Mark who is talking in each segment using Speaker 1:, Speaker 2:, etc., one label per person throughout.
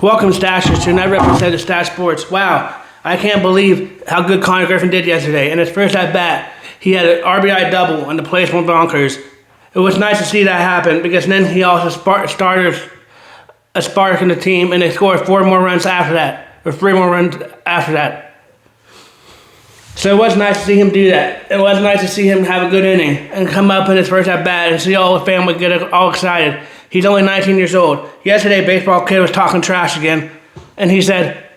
Speaker 1: Welcome, Stache, to I represent the Stache Sports. Wow, I can't believe how good Connor Griffin did yesterday. In his first at bat, he had an RBI double and the place went bonkers. It was nice to see that happen because then he also started a spark in the team, and they scored 4 more runs after that, or 3 more runs after that. So it was nice to see him do that. It was nice to see him have a good inning and come up in his first at bat and see all the family get all excited. He's only 19 years old. Yesterday, baseball kid was talking trash again, and he said,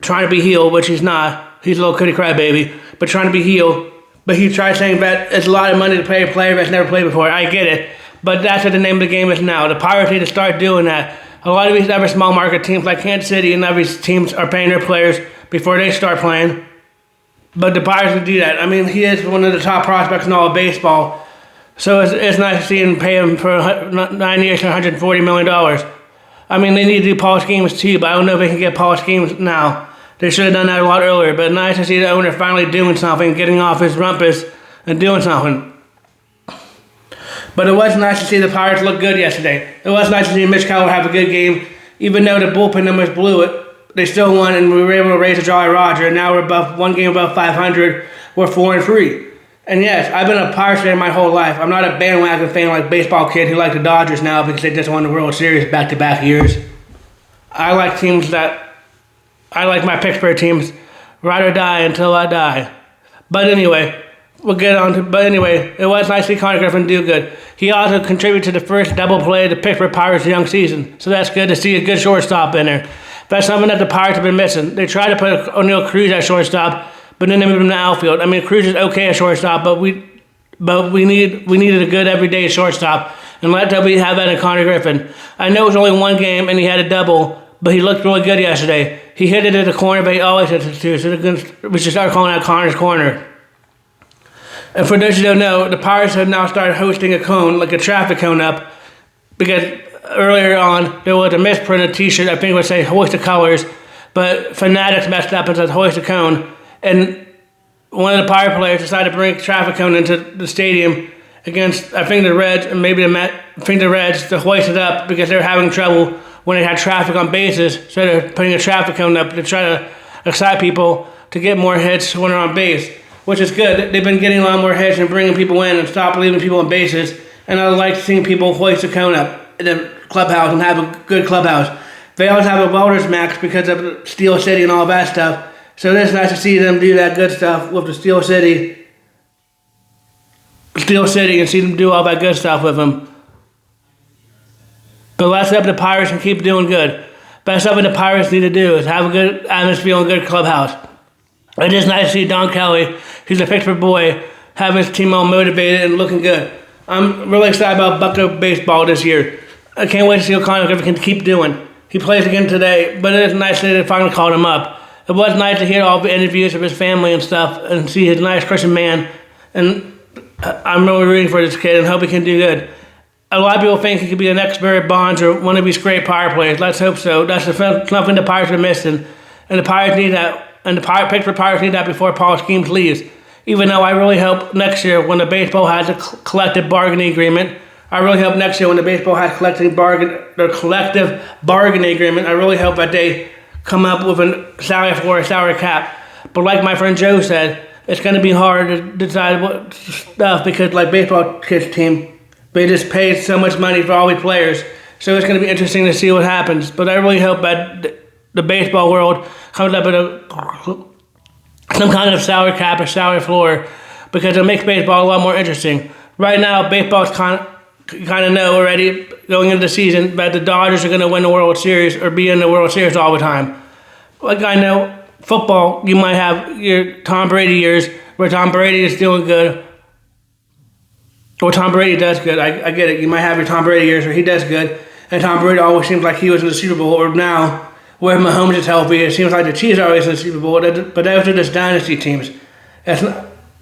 Speaker 1: trying to be heel, which he's not. He's a little kitty crybaby, but trying to be heel. But he tried saying that it's a lot of money to pay a player that's never played before. I get it, but that's what the name of the game is now. The Pirates need to start doing that. A lot of these other small market teams like Kansas City and other teams are paying their players before they start playing. But the Pirates would do that. I mean, he is one of the top prospects in all of baseball. So it's nice to see him pay him for 9 years and $140 million. I mean, they need to do polished games too, but I don't know if they can get polished games now. They should have done that a lot earlier, but nice to see the owner finally doing something, getting off his rumpus and doing something. But it was nice to see the Pirates look good yesterday. It was nice to see Mitch Keller have a good game. Even though the bullpen numbers blew it, they still won, and we were able to raise the Jolly Roger, and now we're above one game above 500. We're 4-3. And yes, I've been a Pirates fan my whole life. I'm not a bandwagon fan like baseball kid who like the Dodgers now because they just won the World Series back-to-back years. I like my Pittsburgh teams, ride or die until I die. But anyway, it was nice to see Connor Griffin do good. He also contributed to the first double play of the Pittsburgh Pirates' young season, so that's good to see a good shortstop in there. That's something that the Pirates have been missing. They tried to put O'Neal Cruz at shortstop, but then they moved him to outfield. I mean, Cruz is okay at shortstop, but we needed a good everyday shortstop, and let we have that in Connor Griffin. I know it was only one game and he had a double, but he looked really good yesterday. He hit it at the corner, but he always hits it too, so we should start calling out Connor's corner. And for those who don't know, the Pirates have now started hosting a cone, like a traffic cone up, because earlier on there was a misprinted t-shirt, I think it would say Hoist the Colors, but Fanatics messed up and said Hoist the Cone. And one of the Pirate players decided to bring a traffic cone into the stadium against, I think the Reds, and maybe the Reds to hoist it up because they were having trouble when they had traffic on bases. So they're putting a traffic cone up to try to excite people to get more hits when they're on base, which is good. They've been getting a lot more hits and bringing people in and stop leaving people on bases. And I like seeing people hoist the cone up in the clubhouse and have a good clubhouse. They always have a welder's max because of Steel City and all that stuff. So it's nice to see them do that good stuff with the Steel City, and see them do all that good stuff with them. But let's up the Pirates and keep doing good. That's something the Pirates need to do, is have a good atmosphere and a good clubhouse. It is nice to see Don Kelly, who's a Pittsburgh boy, have his team all motivated and looking good. I'm really excited about Bucko baseball this year. I can't wait to see what Connor Griffin can keep doing. He plays again today, but it is nice that they finally called him up. It was nice to hear all the interviews of his family and stuff and see his nice Christian man. And I'm really rooting for this kid and hope he can do good. A lot of people think he could be the next Barry Bonds or one of these great Pirate players. Let's hope so. That's something the Pirates are missing. And the Pirates need that. And the Pittsburgh Pirates need that before Paul Skeens leaves. Even though I really hope next year when the baseball has a collective bargaining agreement, I really hope next year when the baseball has collective bargaining agreement, I really hope that they come up with a salary floor, a salary cap. But like my friend Joe said, it's going to be hard to decide what stuff because like baseball kids team, they just pay so much money for all these players. So it's going to be interesting to see what happens. But I really hope that the baseball world comes up with some kind of salary cap or salary floor because it makes baseball a lot more interesting. Right now, baseball's kind of know already going into the season that the Dodgers are going to win the World Series or be in the World Series all the time. Like I know football, you might have your Tom Brady years where Tom Brady is doing good or Tom Brady does good. I get it. You might have your Tom Brady years where he does good and Tom Brady always seems like he was in the Super Bowl, or now where Mahomes is healthy, it seems like the Chiefs are always in the Super Bowl, but those are just dynasty teams.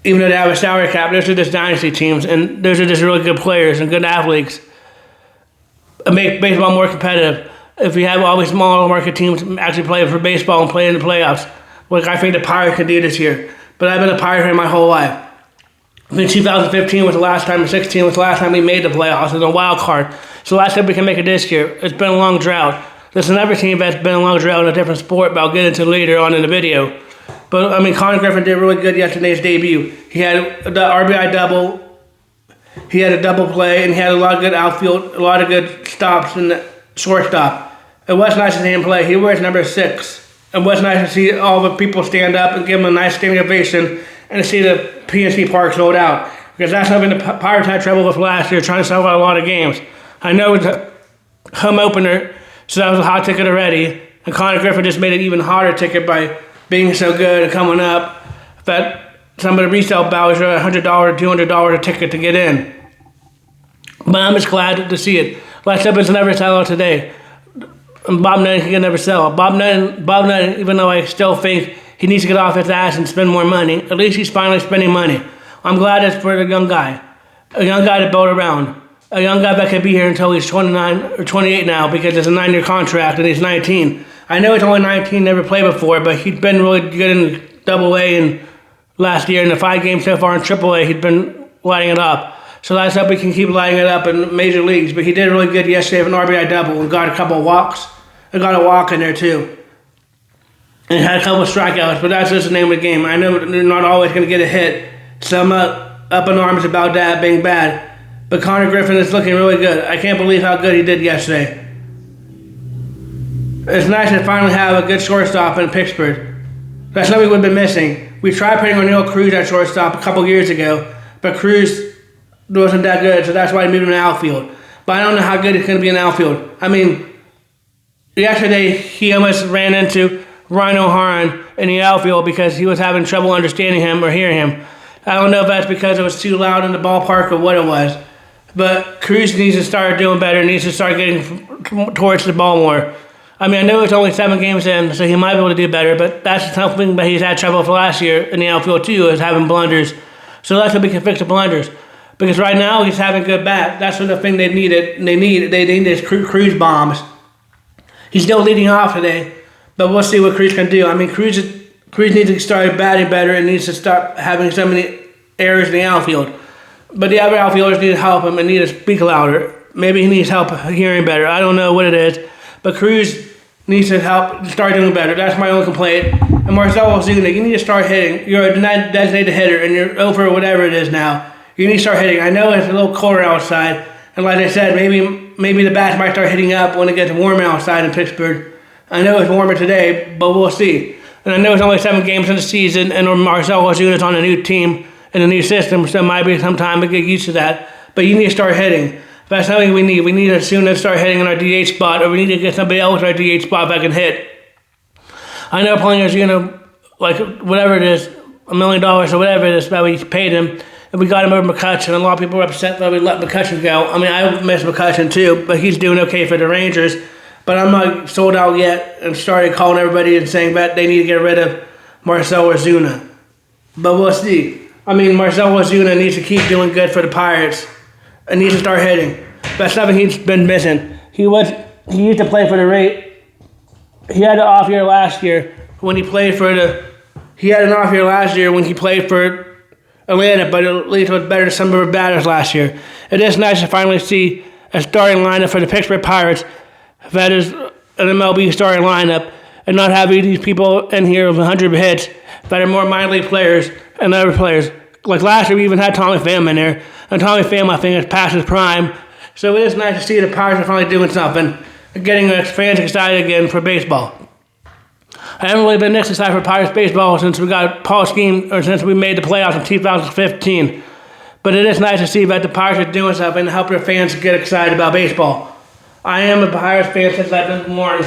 Speaker 1: Even though they have a salary cap, those are just dynasty teams, and those are just really good players and good athletes. It makes baseball more competitive. If you have all these small market teams actually play for baseball and play in the playoffs, like I think the Pirates could do this year. But I've been a Pirate fan my whole life. I think 2015 was the last time, or 16 was the last time we made the playoffs as a wild card. So let's hope we can make it this year. It's been a long drought. This is another team that's been a long drought in a different sport, but I'll get into later on in the video. But, I mean, Conor Griffin did really good yesterday's debut. He had the RBI double. He had a double play, and he had a lot of good outfield, a lot of good stops in the shortstop. It was nice to see him play. He wears number 6. It was nice to see all the people stand up and give him a nice standing ovation and to see the PNC Park sold out. Because that's something the Pirates had trouble with last year, trying to sell out a lot of games. I know it's a home opener, so that was a hot ticket already. And Conor Griffin just made it even hotter ticket by being so good and coming up that some of the resale values are $100, $200 a ticket to get in. But I'm just glad to see it. Last up is never sell out today. And Bob Nutting can never sell. Bob Nutting, even though I still think he needs to get off his ass and spend more money, at least he's finally spending money. I'm glad it's for the young guy. A young guy to build around. A young guy that could be here until he's 29 or 28 now because it's a 9-year contract and he's 19. I know he's only 19, never played before, but he's been really good in Double-A and last year in the 5 games so far in Triple-A. He's been lighting it up. So let's hope he can keep lighting it up in major leagues. But he did really good yesterday with an RBI double and got a couple of walks. And got a walk in there too. And had a couple of strikeouts, but that's just the name of the game. I know they're not always going to get a hit. So I'm up in arms about that being bad. But Conor Griffin is looking really good. I can't believe how good he did yesterday. It's nice to finally have a good shortstop in Pittsburgh. That's something we've been missing. We tried putting O'Neill Cruz at shortstop a couple years ago, but Cruz wasn't that good, so that's why he moved him to outfield. But I don't know how good he's going to be in outfield. I mean, yesterday he almost ran into Rhino Hahn in the outfield because he was having trouble understanding him or hearing him. I don't know if that's because it was too loud in the ballpark or what it was. But Cruz needs to start doing better, needs to start getting towards the ball more. I mean, I know it's only 7 games in, so he might be able to do better, but that's something that he's had trouble with last year in the outfield too, is having blunders. So let's hope he can fix the blunders. Because right now he's having good bat. That's the thing they needed. They need his Cruz bombs. He's still leading off today, but we'll see what Cruz can do. I mean, Cruz needs to start batting better and needs to stop having so many errors in the outfield. But the other outfielders need to help him and need to speak louder. Maybe he needs help hearing better. I don't know what it is. But Cruz needs to help start doing better. That's my only complaint. And Marcell Ozuna, you need to start hitting. You're a designated hitter, and you're over whatever it is now. You need to start hitting. I know it's a little colder outside. And like I said, maybe the bats might start hitting up when it gets warm outside in Pittsburgh. I know it's warmer today, but we'll see. And I know it's only 7 games in the season, and Marcell Ozuna's on a new team and a new system, so it might be some time to get used to that. But you need to start hitting. That's something we need. We need to soon start hitting in our DH spot, or we need to get somebody else in our DH spot that can hit. I know players, like whatever it is, $1 million or whatever it is that we paid him, and we got him over McCutcheon. A lot of people were upset that we let McCutcheon go. I mean, I miss McCutcheon too, but he's doing okay for the Rangers. But I'm not sold out yet and started calling everybody and saying that they need to get rid of Marcell Ozuna. But we'll see. I mean, Marcell Ozuna needs to keep doing good for the Pirates and needs to start hitting. That's something he's been missing. He used to play for the Rays. He had an off year last year when he played for He had an off year last year when he played for Atlanta, but at least it was better than some of our batters last year. It is nice to finally see a starting lineup for the Pittsburgh Pirates that is an MLB starting lineup and not having these people in here with 100 hits that are more minor league players and other players. Like last year, we even had Tommy Pham in there, and Tommy Pham, I think, is past his prime. So it is nice to see the Pirates are finally doing something, getting fans excited again for baseball. I haven't really been this excited for Pirates baseball since we got Paul Scheme, or since we made the playoffs in 2015. But it is nice to see that the Pirates are doing something to help their fans get excited about baseball. I am a Pirates fan since I've been born,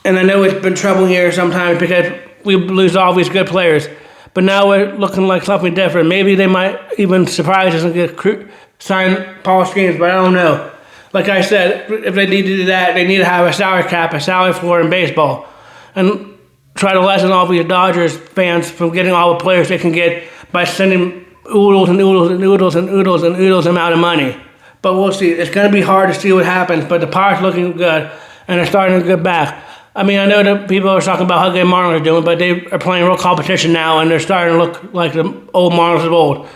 Speaker 1: and I know it's been troubling here sometimes because we lose all these good players. But now we're looking like something different. Maybe they might even surprise us and sign Paul Skeens, but I don't know. Like I said, if they need to do that, they need to have a salary cap, a salary floor in baseball, and try to lessen all these Dodgers fans from getting all the players they can get by sending oodles and oodles and oodles and oodles and oodles amount of money. But we'll see. It's going to be hard to see what happens, but the Pirates looking good, and they're starting to get back. I mean, I know that people are talking about how good Marlins are doing, but they are playing real competition now, and they're starting to look like the old Marlins of old.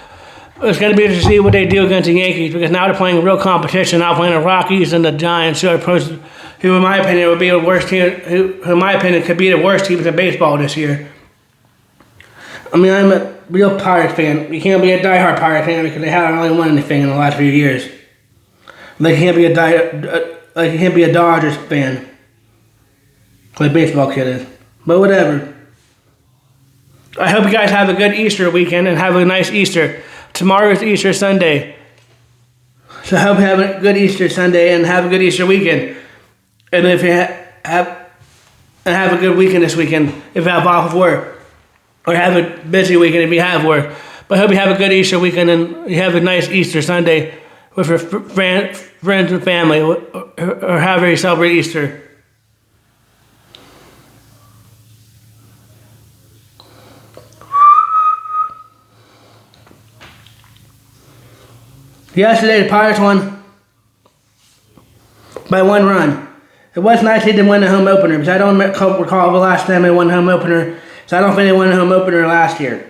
Speaker 1: It's going to be interesting to see what they do against the Yankees, because now they're playing real competition, now playing the Rockies and the Giants, who are supposed who in my opinion would be the worst team, who in my opinion could be the worst teams in baseball this year. I mean, I'm a real Pirates fan. You can't be a diehard Pirates fan because they haven't really won anything in the last few years. Like you can't be a Dodgers fan, like baseball kid is. But whatever. I hope you guys have a good Easter weekend and have a nice Easter. Tomorrow is Easter Sunday. So I hope you have a good Easter Sunday and have a good Easter weekend. And if you have a good weekend this weekend, if you have off of work. Or have a busy weekend if you have work. But I hope you have a good Easter weekend and you have a nice Easter Sunday with your friends and family or however you celebrate Easter. Yesterday, the Pirates won by 1 run. It was nice they didn't win the home opener, because I don't recall the last time they won the home opener. So I don't think they won the home opener last year.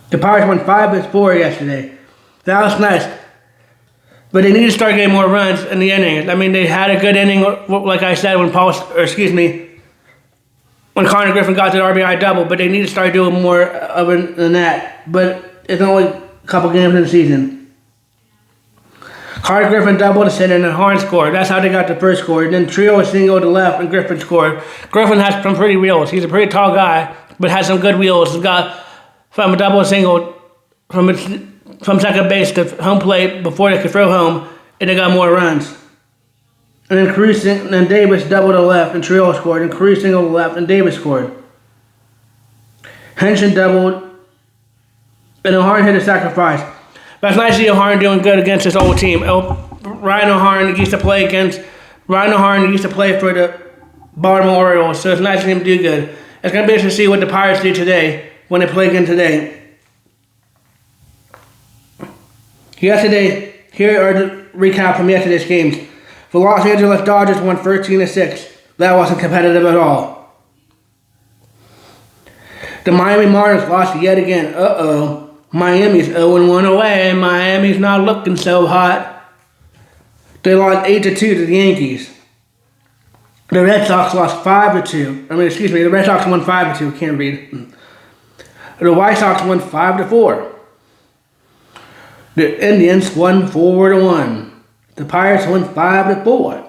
Speaker 1: The Pirates won 5-4 yesterday. That was nice. But they need to start getting more runs in the innings. I mean, they had a good inning, like I said, when Connor Griffin got the RBI double, but they need to start doing more of it than that. But it's only a couple games in the season. Connor Griffin doubled to center and then Harn scored. That's how they got the first score. And then Trio was single to left and Griffin scored. Griffin has some pretty wheels. He's a pretty tall guy, but has some good wheels. He's got from a double to single from second base to home plate before they could throw home, and they got more runs. And then Davis doubled to left, and Trio scored, and Cruz singled to left, and Davis scored. Henson doubled, and O'Harn hit a sacrifice. But it's nice to see O'Harn doing good against his old team. Ryan O'Harn used to play for the Baltimore Orioles, so it's nice to see him do good. It's going to be interesting to see what the Pirates do today when they play again today. Yesterday, here are the recap from yesterday's games. The Los Angeles Dodgers won 13-6. That wasn't competitive at all. The Miami Marlins lost yet again. Miami's 0-1 away. Miami's not looking so hot. They lost 8-2 to the Yankees. The Red Sox lost 5-2. The Red Sox won 5-2. Can't read. The White Sox won 5-4. The Indians won 4-1. The Pirates won 5-4.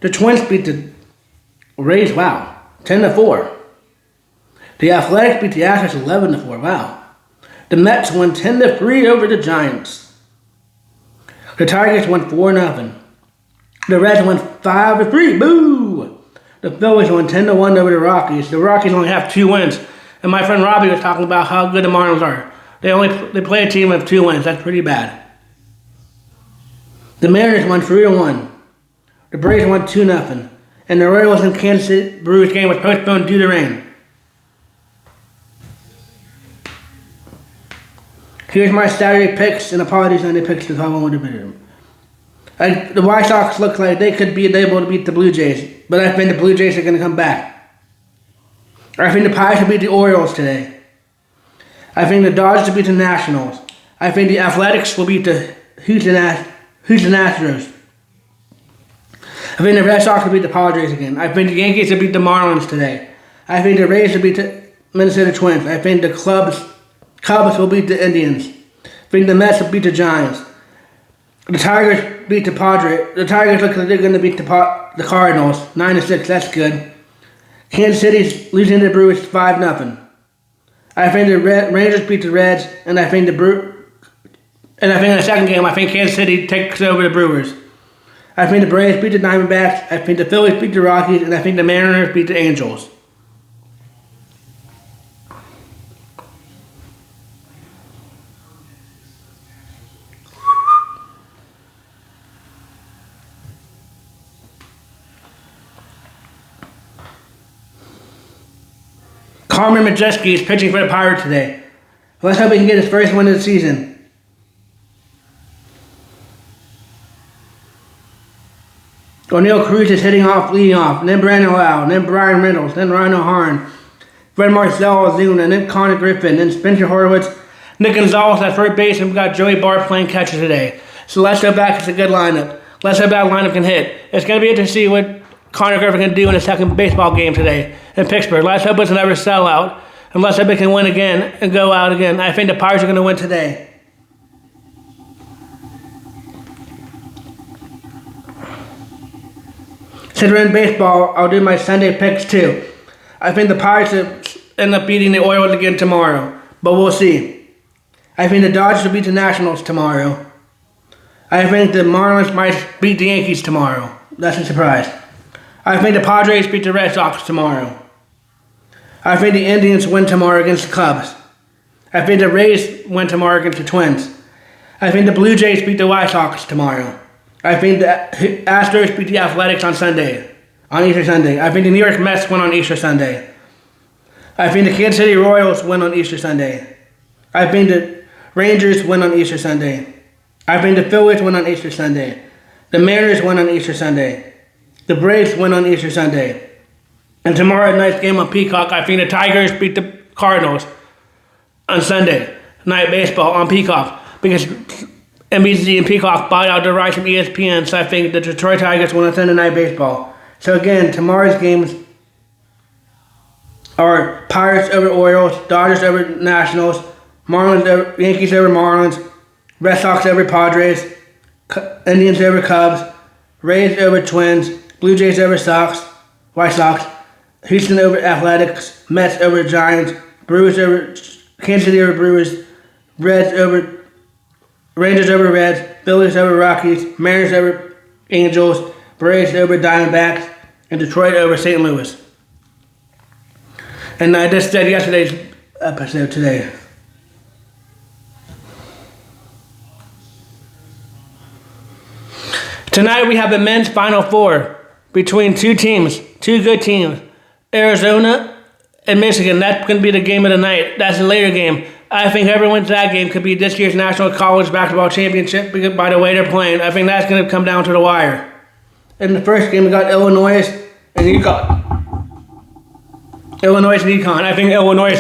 Speaker 1: The Twins beat the Rays, 10-4. The Athletics beat the Astros 11-4, The Mets won 10-3 over the Giants. The Tigers won 4-0. The Reds won 5-3, boo! The Phillies won 10-1 over the Rockies. The Rockies only have 2 wins. And my friend Robbie was talking about how good the Marlins are. They play a team of 2 wins. That's pretty bad. The Mariners won 3-1. The Braves won 2-0. And the Royals and Kansas City Brewers game was postponed due to rain. Here's my Saturday picks, and apologies on the picks because I won't admit them. The White Sox look like they could be able to beat the Blue Jays, but I think the Blue Jays are going to come back. I think the Pirates will beat the Orioles today. I think the Dodgers will beat the Nationals. I think the Athletics will beat the Houston Astros. I think the Red Sox will beat the Padres again. I think the Yankees will beat the Marlins today. I think the Rays will beat the Minnesota Twins. I think the Cubs will beat the Indians. I think the Mets will beat the Giants. The Tigers beat the Padres. The Tigers look like they're going to beat the Cardinals. 9-6, that's good. Kansas City's losing to the Brewers 5-0. I think the Rangers beat the Reds, and I think in the second game, I think Kansas City takes over the Brewers. I think the Braves beat the Diamondbacks, I think the Phillies beat the Rockies, and I think the Mariners beat the Angels. Carmen Majeski is pitching for the Pirates today. Let's hope he can get his first win of the season. O'Neal Cruz is leading off, then Brandon Lau, then Brian Reynolds, then Ryan O'Harn. Fred Marcel Ozuna, and then Connor Griffin, then Spencer Horwitz, Nick Gonzalez at first base, and we've got Joey Bart playing catcher today. So let's go back. It's a good lineup. Let's hope that lineup can hit. It's going to be interesting to see what Connor Griffin can do in the second baseball game today in Pittsburgh. Let's hope it's another sellout. And let's hope it can win again and go out again. I think the Pirates are going to win today. Since we're in baseball, I'll do my Sunday picks too. I think the Pirates will end up beating the Orioles again tomorrow, but we'll see. I think the Dodgers will beat the Nationals tomorrow. I think the Marlins might beat the Yankees tomorrow. That's a surprise. I think the Padres beat the Red Sox tomorrow. I think the Indians win tomorrow against the Cubs. I think the Rays win tomorrow against the Twins. I think the Blue Jays beat the White Sox tomorrow. I think the Astros beat the Athletics on Easter Sunday. I think the New York Mets win on Easter Sunday. I think the Kansas City Royals win on Easter Sunday. I think the Rangers win on Easter Sunday. I think the Phillies win on Easter Sunday. The Mariners win on Easter Sunday. The Braves win on Easter Sunday. And tomorrow night's game on Peacock, I think the Tigers beat the Cardinals on Sunday night baseball on Peacock because NBC and Peacock bought out the rights from ESPN, so I think the Detroit Tigers win on Sunday night baseball. So again, tomorrow's games are Pirates over Orioles, Dodgers over Nationals, Yankees over Marlins, Red Sox over Padres, Indians over Cubs, Rays over Twins, Blue Jays over White Sox, Houston over Athletics, Mets over Giants, Brewers over Kansas City over Brewers, Rangers over Reds, Phillies over Rockies, Mariners over Angels, Braves over Diamondbacks, and Detroit over St. Louis. And I just said yesterday's episode today. Tonight we have the men's Final Four between two good teams, Arizona and Michigan. That's going to be the game of the night. That's a later game. I think whoever wins that game could be this year's National College Basketball Championship by the way they're playing. I think that's going to come down to the wire. In the first game, we got Illinois and UConn. I think Illinois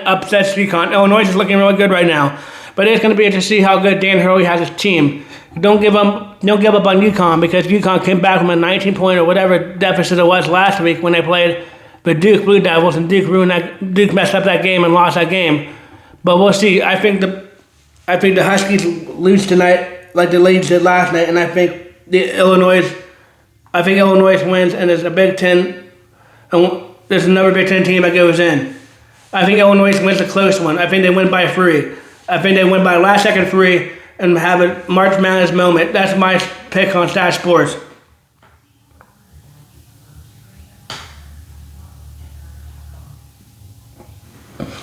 Speaker 1: upsets UConn. Illinois is looking really good right now. But it's going to be interesting to see how good Dan Hurley has his team. Don't give up on UConn because UConn came back from a 19-point or whatever deficit it was last week when they played the Duke Blue Devils, and Duke messed up that game and lost that game. But we'll see. I think the Huskies lose tonight like the Leads did last night, and I think Illinois wins, and there's a Big Ten, and there's another Big Ten team that goes in. I think Illinois wins a close one. I think they win by 3. I think they win by last second 3 and have a March Madness moment. That's my pick on Stache Sports.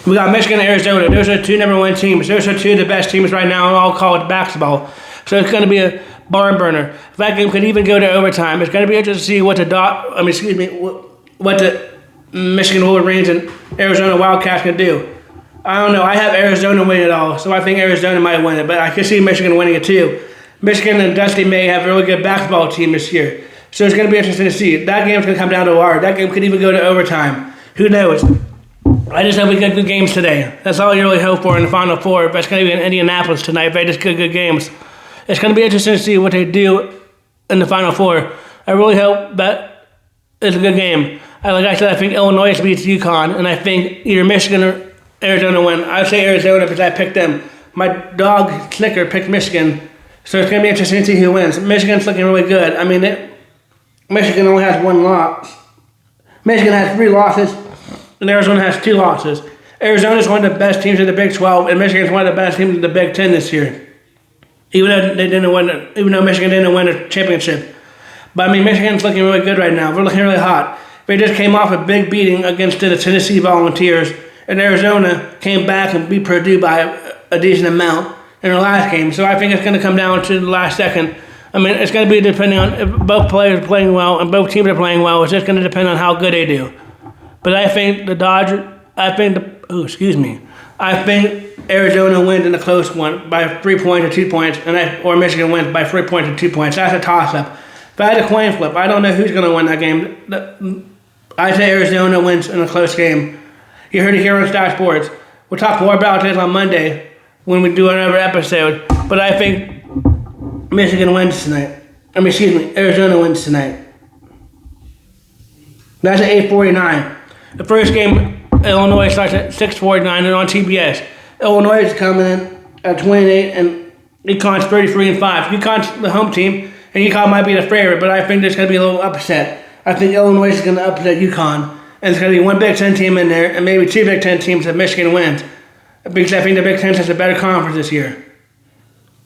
Speaker 1: We got Michigan and Arizona. Those are the two number 1 teams. Those are two of the best teams right now in all college basketball. So it's going to be a barn burner. That game could even go to overtime. It's going to be interesting to see what the Michigan Wolverines and Arizona Wildcats can do. I don't know. I have Arizona winning it all, so I think Arizona might win it. But I could see Michigan winning it too. Michigan and Dusty May have a really good basketball team this year. So it's going to be interesting to see. That game's going to come down to the wire. That game could even go to overtime. Who knows? I just hope we get good games today. That's all you really hope for in the Final Four. But it's going to be in Indianapolis tonight. They just good games. It's going to be interesting to see what they do in the Final Four. I really hope that it's a good game. Like I said, I think Illinois beats UConn, and I think either Michigan or Arizona win. I'd say Arizona because I picked them. My dog, Snicker, picked Michigan. So it's going to be interesting to see who wins. Michigan's looking really good. I mean, Michigan only has 1 loss. Michigan has 3 losses, and Arizona has 2 losses. Arizona's one of the best teams in the Big 12, and Michigan's one of the best teams in the Big 10 this year. Even though Michigan didn't win a championship. But I mean, Michigan's looking really good right now. They're looking really hot. They just came off a big beating against the Tennessee Volunteers, and Arizona came back and beat Purdue by a decent amount in their last game. So I think it's going to come down to the last second. I mean, it's going to be depending on if both players are playing well and both teams are playing well. It's just going to depend on how good they do. But I think I think Arizona wins in a close one by 3 points or 2 points, or Michigan wins by 3 points or 2 points. That's a toss-up. If I had a coin flip, I don't know who's going to win that game. I say Arizona wins in a close game. You heard it here on Stache Sports. We'll talk more about this on Monday when we do another episode. But I think Michigan wins tonight. Arizona wins tonight. That's at 8:49. The first game, Illinois starts at 6:49 and on TBS. Illinois is coming in at 28 and UConn's 33-5. UConn's the home team and UConn might be the favorite, but I think there's going to be a little upset. I think Illinois is going to upset UConn, and it's going to be one Big Ten team in there and maybe two Big Ten teams if Michigan wins, because I think the Big Ten has a better conference this year.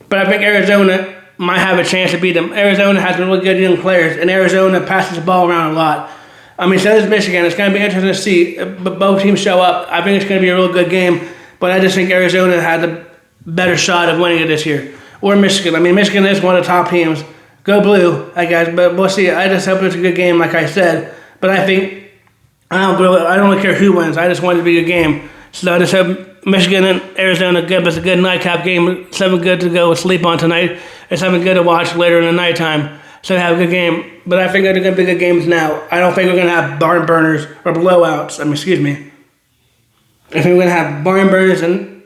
Speaker 1: But I think Arizona might have a chance to beat them. Arizona has really good young players, and Arizona passes the ball around a lot. So does Michigan. It's going to be interesting to see if both teams show up. I think it's going to be a real good game, but I just think Arizona has a better shot of winning it this year. Or Michigan. Michigan is one of the top teams. Go blue, I guess, but we'll see. I just hope it's a good game, like I said. But I think, I don't really care who wins. I just want it to be a good game. So I just hope Michigan and Arizona give us a good nightcap game. Something good to go sleep on tonight. And something good to watch later in the nighttime. So have a good game. But I think they're going to be good games now. I don't think we're going to have barn burners or blowouts. I think we're going to have barn burners and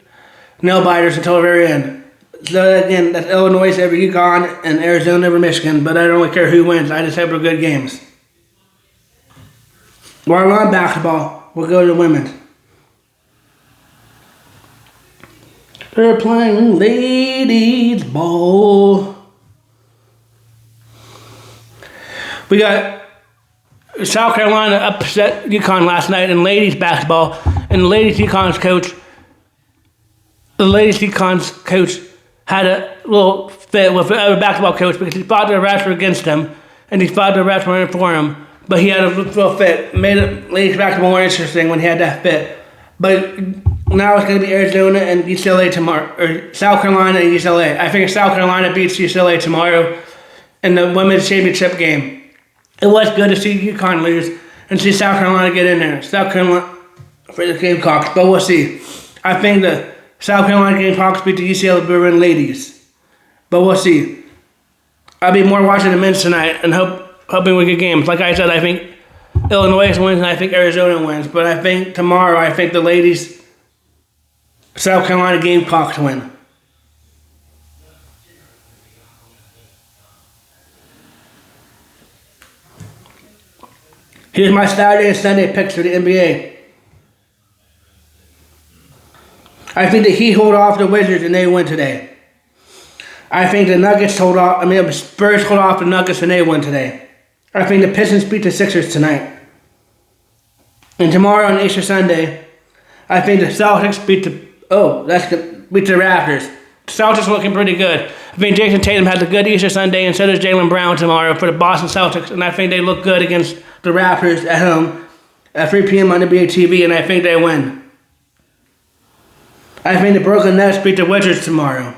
Speaker 1: nail biters until the very end. So again, that's Illinois over UConn and Arizona over Michigan. But I don't really care who wins. I just hope they're good games. While we're on basketball, we'll go to the women's. They're playing ladies ball. We got South Carolina upset UConn last night in ladies basketball, and the ladies UConn's coach had a little fit with the other basketball coach because he thought the refs were against him, and he thought the refs were in for him. But he had a little fit, made it ladies basketball more interesting when he had that fit. But now it's going to be Arizona and UCLA tomorrow, or South Carolina and UCLA. I think South Carolina beats UCLA tomorrow in the women's championship game. It was good to see UConn lose and see South Carolina get in there. South Carolina for the Gamecocks, but we'll see. I think the South Carolina Gamecocks beat the UCLA Bruin ladies, but we'll see. I'll be more watching the men's tonight and hoping we get games. Like I said, I think Illinois wins and I think Arizona wins, but I think tomorrow I think the ladies South Carolina Gamecocks win. Here's my Saturday and Sunday picks for the NBA. I think the Heat hold off the Wizards and they win today. I think the Spurs hold off the Nuggets and they win today. I think the Pistons beat the Sixers tonight. And tomorrow on Easter Sunday, I think the Celtics beat the Raptors. The Celtics are looking pretty good. I think Jason Tatum has a good Easter Sunday, and so does Jaylen Brown tomorrow for the Boston Celtics, and I think they look good against the Raptors at home at 3 p.m. on NBA TV, and I think they win. I think the Brooklyn Nets beat the Wizards tomorrow.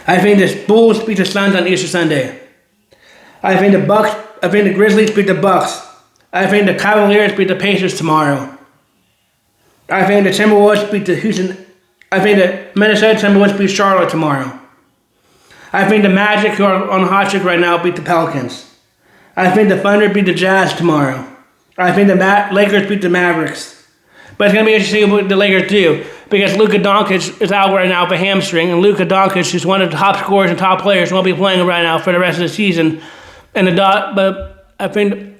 Speaker 1: I think the Bulls beat the Suns on Easter Sunday. I think the Grizzlies beat the Bucks. I think the Cavaliers beat the Pacers tomorrow. I think the Timberwolves beat the Minnesota Timberwolves beat Charlotte tomorrow. I think the Magic, who are on a hot streak right now, beat the Pelicans. I think the Thunder beat the Jazz tomorrow. I think the Lakers beat the Mavericks. But it's going to be interesting what the Lakers do, because Luka Doncic is out right now with a hamstring, and Luka Doncic is one of the top scorers and top players and won't be playing right now for the rest of the season. But I think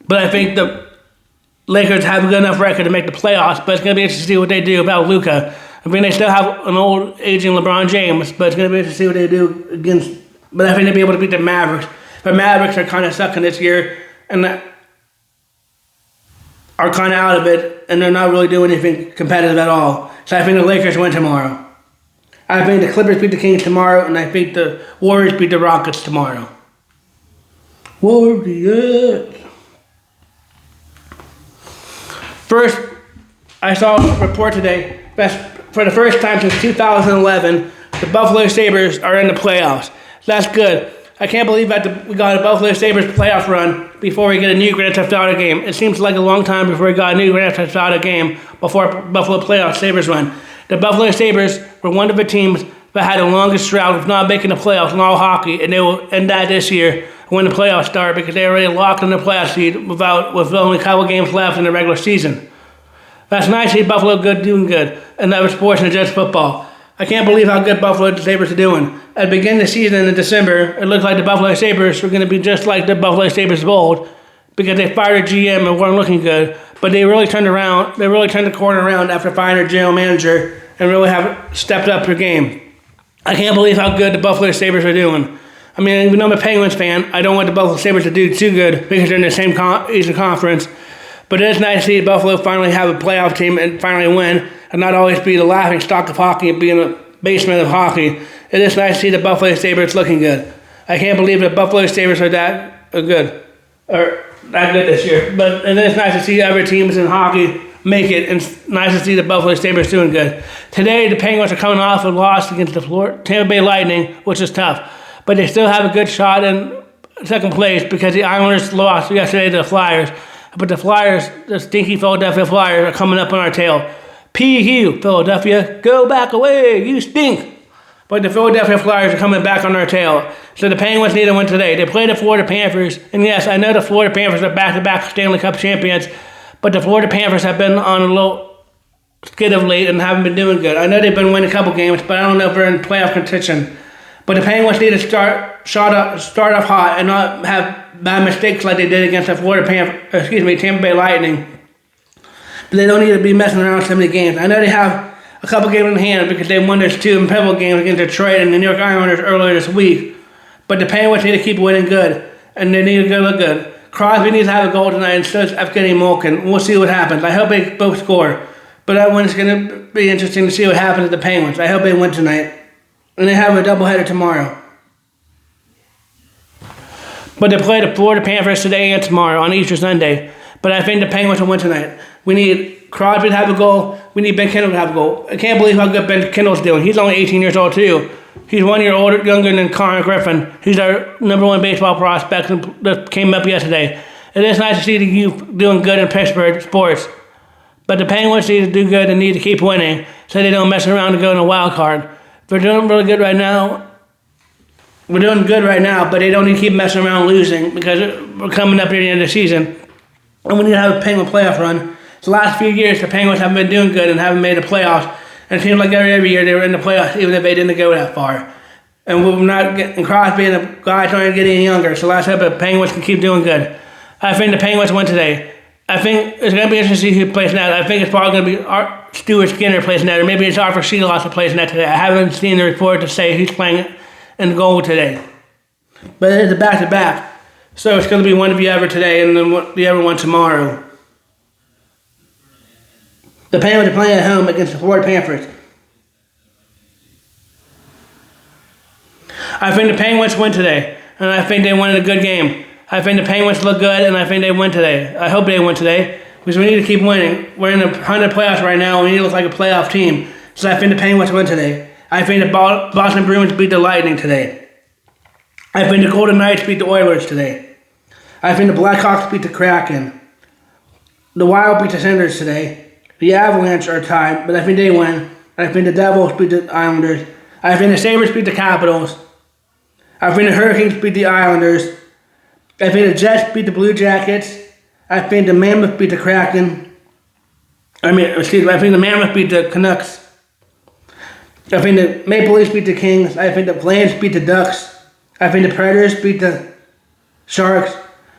Speaker 1: the Lakers have a good enough record to make the playoffs, but it's going to be interesting to see what they do about Luka. I mean, they still have an old, aging LeBron James, but it's going to be interesting to see what they do against. But I think they'll be able to beat the Mavericks. But Mavericks are kind of sucking this year and are kind of out of it, and they're not really doing anything competitive at all. So I think the Lakers win tomorrow. I think the Clippers beat the Kings tomorrow, and I think the Warriors beat the Rockets tomorrow. Warriors. First, I saw a report today that for the first time since 2011, the Buffalo Sabres are in the playoffs. That's good. I can't believe that we got a Buffalo Sabres playoff run before we get a new Grand Theft Auto game. It seems like a long time before we got a new Grand Theft Auto game before Buffalo playoff Sabres run. The Buffalo Sabres were one of the teams that had the longest drought of not making the playoffs in all hockey, and they will end that this year when the playoffs start because they already locked in the playoff seed with only a couple games left in the regular season. That's nice to see Buffalo doing good in other sports than just football. I can't believe how good Buffalo Sabres are doing. At the beginning of the season in December, it looked like the Buffalo Sabres were going to be just like the Buffalo Sabres of old because they fired a GM and weren't looking good. But they really turned around. They really turned the corner around after firing their general manager and really have stepped up their game. I can't believe how good the Buffalo Sabres are doing. I mean, even though I'm a Penguins fan, I don't want the Buffalo Sabres to do too good because they're in the same Eastern Conference. But it is nice to see Buffalo finally have a playoff team and finally win and not always be the laughing stock of hockey and be in the basement of hockey. It is nice to see the Buffalo Sabres looking good. I can't believe the Buffalo Sabres are that good this year. But it is nice to see other teams in hockey make it, and it's nice to see the Buffalo Sabres doing good. Today, the Penguins are coming off a loss against the Tampa Bay Lightning, which is tough. But they still have a good shot in second place because the Islanders lost yesterday to the Flyers. But the Flyers, the stinky Philadelphia Flyers, are coming up on our tail. P.U. Philadelphia, go back away, you stink. But the Philadelphia Flyers are coming back on our tail. So the Penguins need to win today. They play the Florida Panthers. And yes, I know the Florida Panthers are back-to-back Stanley Cup champions. But the Florida Panthers have been on a little skid of late and haven't been doing good. I know they've been winning a couple games, but I don't know if they're in playoff contention. But the Penguins need to start off hot and not have bad mistakes like they did against the Tampa Bay Lightning. But they don't need to be messing around so many games. I know they have a couple games in hand because they won their two pivotal games against Detroit and the New York Islanders earlier this week. But the Penguins need to keep winning good, and they need to look good. Crosby needs to have a goal tonight, and so does Evgeny Malkin. We'll see what happens. I hope they both score. But that one's going to be interesting to see what happens to the Penguins. I hope they win tonight. And they have a doubleheader tomorrow. But they play the Florida Panthers today and tomorrow on Easter Sunday. But I think the Penguins will win tonight. We need Crosby to have a goal. We need Ben Kendall to have a goal. I can't believe how good Ben Kendall's doing. He's only 18 years old too. He's 1 year younger than Connor Griffin. He's our number one baseball prospect that came up yesterday. It is nice to see the youth doing good in Pittsburgh sports. But the Penguins need to do good and need to keep winning so they don't mess around and go in a wild card. We're doing really good right now. We're doing good right now, but they don't need to keep messing around losing because we're coming up near the end of the season. And we need to have a Penguin playoff run. So the last few years, the Penguins haven't been doing good and haven't made the playoffs. And it seems like every year they were in the playoffs, even if they didn't go that far. And we're not getting Crosby and the guys aren't getting any younger. So let's hope the Penguins can keep doing good. I think the Penguins win today. I think it's going to be interesting to see who plays net. I think it's probably going to be Stuart Skinner plays net, or maybe it's Arthur Sheelos that plays net today. I haven't seen the report to say who's playing in goal today. But it's a back-to-back. So it's going to be one of the other today and then the other one tomorrow. The Penguins are playing at home against the Florida Panthers. I think the Penguins win today, and I think they win a good game. I think the Penguins look good, and I think they win today. I hope they win today, because we need to keep winning. We're in the 100 playoffs right now, and we need to look like a playoff team. So I think the Penguins win today. I think the Boston Bruins beat the Lightning today. I think the Golden Knights beat the Oilers today. I think the Blackhawks beat the Kraken. The Wild beat the Senators today. The Avalanche are tied, but I think they win. I think the Devils beat the Islanders. I think the Sabres beat the Capitals. I think the Hurricanes beat the Islanders. I think the Jets beat the Blue Jackets. I think the Mammoth beat the Kraken. I think the Mammoth beat the Canucks. I think the Maple Leafs beat the Kings. I think the Flames beat the Ducks. I think the Predators beat the Sharks.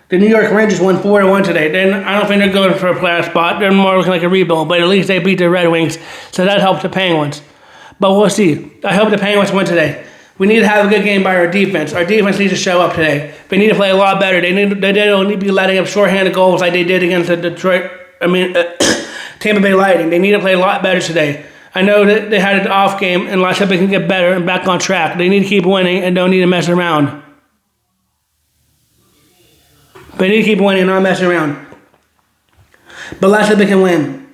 Speaker 1: The New York Rangers won 4-1 today. I don't think they're going for a playoff spot. They're more looking like a rebuild, but at least they beat the Red Wings, so that helps the Penguins. But we'll see. I hope the Penguins win today. We need to have a good game by our defense. Our defense needs to show up today. They need to play a lot better. They don't need to be letting up shorthanded goals like they did against the Tampa Bay Lightning. They need to play a lot better today. I know that they had an off game, and let's hope they can get better and back on track. They need to keep winning and don't need to mess around. They need to keep winning and not mess around. But let's hope they can win.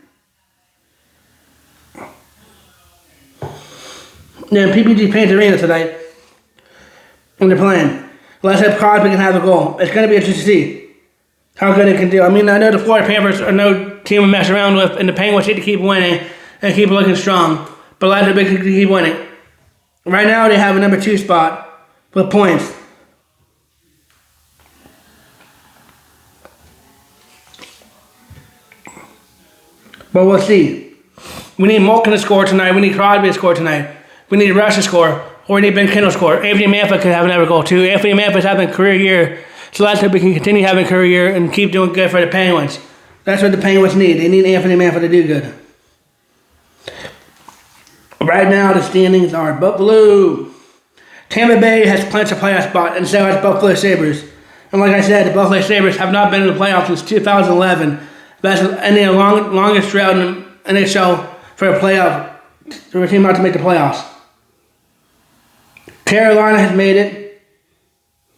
Speaker 1: They're in PPG Paints Arena tonight, and they're playing. Let's hope Crosby can have a goal. It's going to be interesting to see how good they can do. I know the Florida Panthers are no team to mess around with, and the Penguins need to keep winning and keep looking strong. But let's hope they can keep winning. Right now, they have a number 2 spot with points. But we'll see. We need Malkin to score tonight. We need Crosby to score tonight. We need Rush to score. Or we need Ben Kendall to score. Anthony Manfred could have another goal too. Anthony Manfred's having a career year. So let's hope we can continue having a career year and keep doing good for the Penguins. That's what the Penguins need. They need Anthony Manfred to do good. Right now, the standings are Buffalo. Tampa Bay has clinched a playoff spot, and so has Buffalo Sabres. And like I said, the Buffalo Sabres have not been in the playoffs since 2011. That's the longest drought in the NHL for a playoff, for a team not to make the playoffs. Carolina has made it.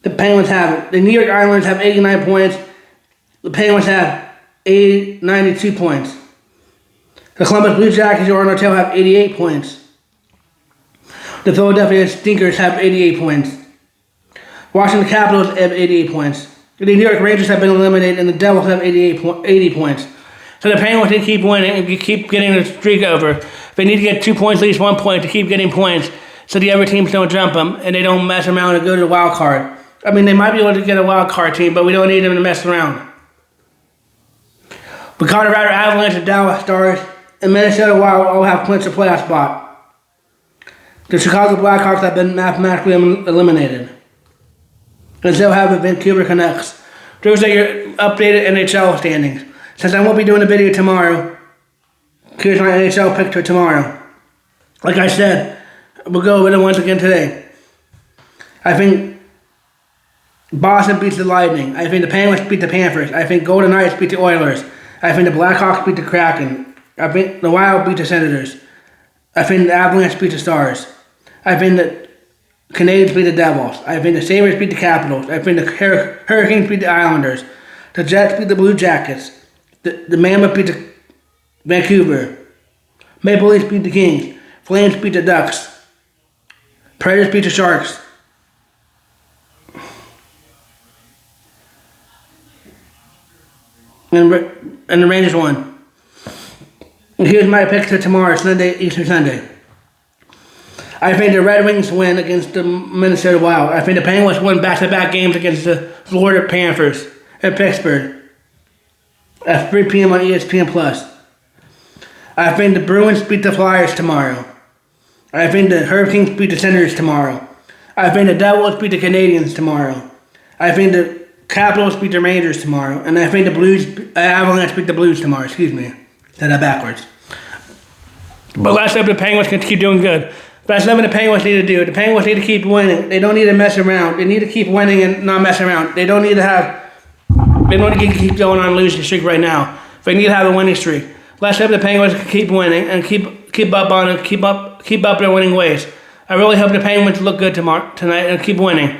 Speaker 1: The Penguins haven't. The New York Islanders have 89 points. The Penguins have 92 points. The Columbus Blue Jackets or Nortel have 88 points. The Philadelphia Stinkers have 88 points. Washington Capitals have 88 points. The New York Rangers have been eliminated, and the Devils have 80 points. So the Penguins need to keep winning and keep getting the streak over. They need to get 2 points, at least 1 point, to keep getting points, so the other teams don't jump them and they don't mess around and go to the wild card. I mean, they might be able to get a wild card team, but we don't need them to mess around. The Colorado Avalanche, the Dallas Stars, and Minnesota Wild all have clinched a playoff spot. The Chicago Blackhawks have been mathematically eliminated. And so have the Vancouver Canucks. Those are your updated NHL standings. Since I won't be doing a video tomorrow, here's my NHL picture tomorrow. Like I said, we'll go over it once again today. I think Boston beats the Lightning. I think the Penguins beat the Panthers. I think Golden Knights beat the Oilers. I think the Blackhawks beat the Kraken. I think the Wild beat the Senators. I think the Avalanche beat the Stars. I think the Canadiens beat the Devils. I think the Sabres beat the Capitals. I think the Hurricanes beat the Islanders. The Jets beat the Blue Jackets. The Mammoth beat the Vancouver. Maple Leafs beat the Kings. Flames beat the Ducks. Predators beat the Sharks. And the Rangers won. And here's my picture tomorrow, Sunday, Easter Sunday. I think the Red Wings win against the Minnesota Wild. I think the Penguins win back-to-back games against the Florida Panthers at Pittsburgh at 3 p.m. on ESPN+. I think the Bruins beat the Flyers tomorrow. I think the Hurricanes beat the Senators tomorrow. I think the Devils beat the Canadiens tomorrow. I think the Capitals beat the Rangers tomorrow. And I think the Avalanche beat the Blues tomorrow. Excuse me. Said that backwards. But let's hope the Penguins can keep doing good. That's something the Penguins need to do. The Penguins need to keep winning. They don't need to mess around. They need to keep winning and not mess around. They don't need to keep going on a losing streak right now. They need to have a winning streak. Let's hope the Penguins can keep winning and keep up their winning ways. I really hope the Penguins look good tonight and keep winning.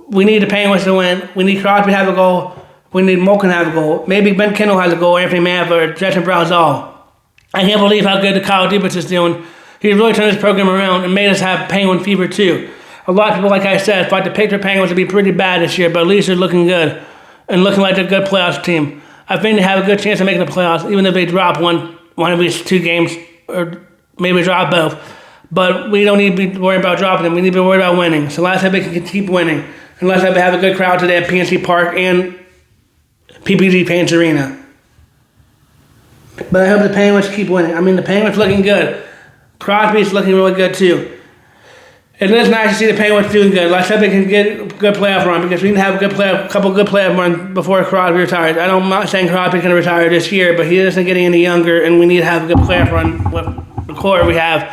Speaker 1: We need the Penguins to win. We need Crosby to have a goal. We need Malkin to have a goal. Maybe Ben Kendall has a goal, Anthony Manfred, or Justin Brazeau. I can't believe how good the Kyle Dubas is doing. He's really turned his program around and made us have Penguin fever too. A lot of people, like I said, thought the Pittsburgh Penguins would be pretty bad this year, but at least they're looking good and looking like a good playoffs team. I think they have a good chance of making the playoffs, even if they drop one of these 2 games, or maybe drop both. But we don't need to be worried about dropping them. We need to be worried about winning. So let's hope they can keep winning. And let's hope they have a good crowd today at PNC Park and PPG Paints Arena. But I hope the Penguins keep winning. I mean, the Penguins looking good. Crosby's looking really good too. It is nice to see the Penguins doing good. Let's hope they can get a good playoff run, because we can have a couple good playoff runs before Crosby retires. I'm not saying Crosby's going to retire this year, but he isn't getting any younger, and we need to have a good playoff run with the core we have.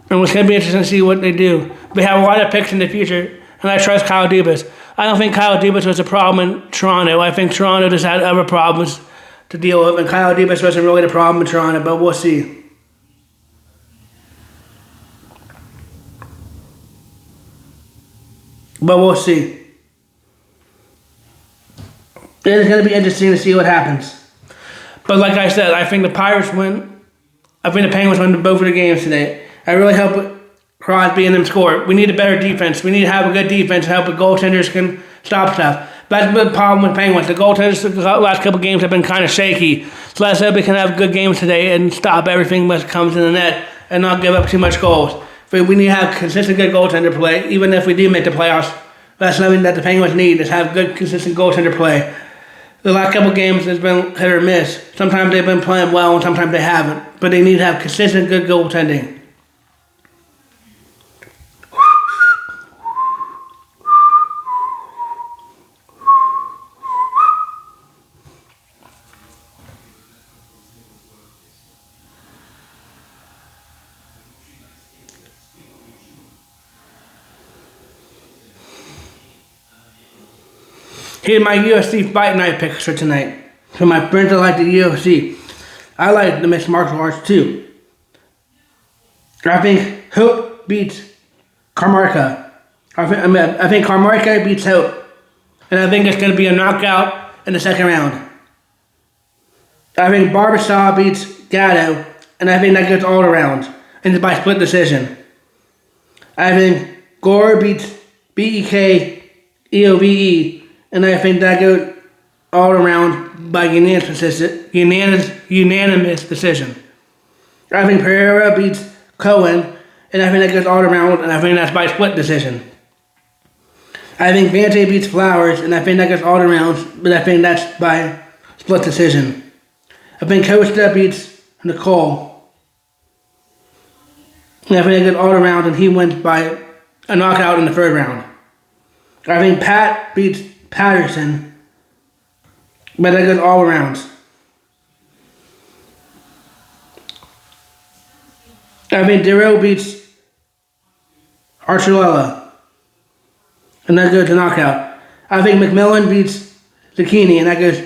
Speaker 1: And it's going to be interesting to see what they do. They have a lot of picks in the future, and I trust Kyle Dubas. I don't think Kyle Dubas was a problem in Toronto. I think Toronto just had other problems to deal with, and Kyle Dubas wasn't really the problem in Toronto, but we'll see. But we'll see. It is going to be interesting to see what happens. But like I said, I think the Pirates win. I think the Penguins win both of the games today. I really hope Crosby and them score. We need a better defense. We need to have a good defense to help the goaltenders can stop stuff. That's the problem with Penguins. The goaltenders the last couple games have been kind of shaky. So let's hope we can have good games today and stop everything that comes in the net and not give up too much goals. But we need to have consistent good goaltender play, even if we do make the playoffs. That's something that the Penguins need, is have good, consistent goaltender play. The last couple games has been hit or miss. Sometimes they've been playing well and sometimes they haven't. But they need to have consistent good goaltending. Here's my UFC fight night picks for tonight. For my friends that like the UFC. I like the mixed martial arts too. I think Hope beats Carmarka. I think Carmarka beats Hope. And I think it's going to be a knockout in the second round. I think Barbershop beats Gatto. And I think that goes all around. And it's by split decision. I think Gore beats BEK EOBE. And I think that goes all around by unanimous decision. I think Pereira beats Cohen, and I think that goes all around, and I think that's by split decision. I think Vante beats Flowers, and I think that goes all around, but I think that's by split decision. I think Costa beats Nicole, and I think that goes all around, and he wins by a knockout in the third round. I think Pat beats Patterson, but that goes all around. I think Darrow beats Archuleta, and that goes to knockout. I think McMillan beats Zucchini, and that goes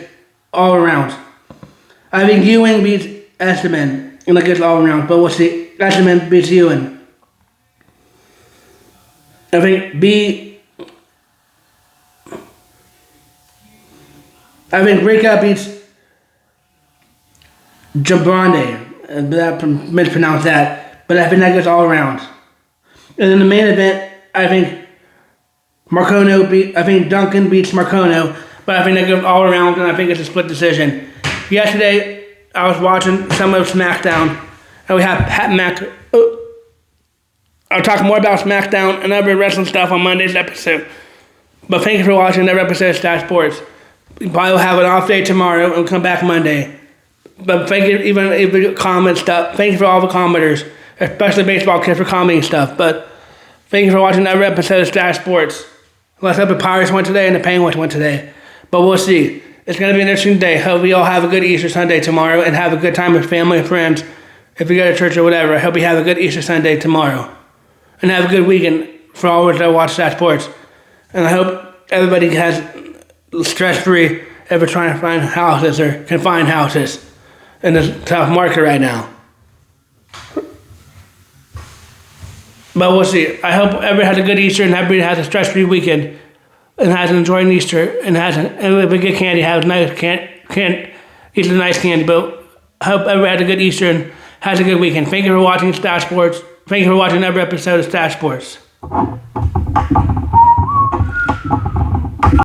Speaker 1: all around. I think Ewing beats Esteban, and that goes all around. But we'll see. Esteban beats Ewing. I think Rika beats Jabrande. That mispronounced that, but I think that goes all around. And in the main event, I think Duncan beats Marcono, but I think that goes all around, and I think it's a split decision. Yesterday, I was watching some of SmackDown, and we have I'll talk more about SmackDown and other wrestling stuff on Monday's episode. But thank you for watching another episode of Stache Sports. We probably will have an off day tomorrow and we'll come back Monday. But thank you, even if you comment stuff. Thank you for all the commenters, especially baseball kids for commenting stuff. But thank you for watching another episode of Stache Sports. Let's hope the Pirates won today and the Penguins won today. But we'll see. It's going to be an interesting day. Hope we all have a good Easter Sunday tomorrow and have a good time with family and friends. If you go to church or whatever, I hope you have a good Easter Sunday tomorrow. And have a good weekend for all of us that watch Stache Sports. And I hope everybody has stress-free ever trying to find houses or can find houses in the tough market right now. But we'll see. I hope everybody has a good Easter and everybody has a stress-free weekend and has an enjoying Easter and has a good candy, has nice eats a nice candy. But I hope everybody has a good Easter and has a good weekend. Thank you for watching Stache Sports. Thank you for watching every episode of Stache Sports.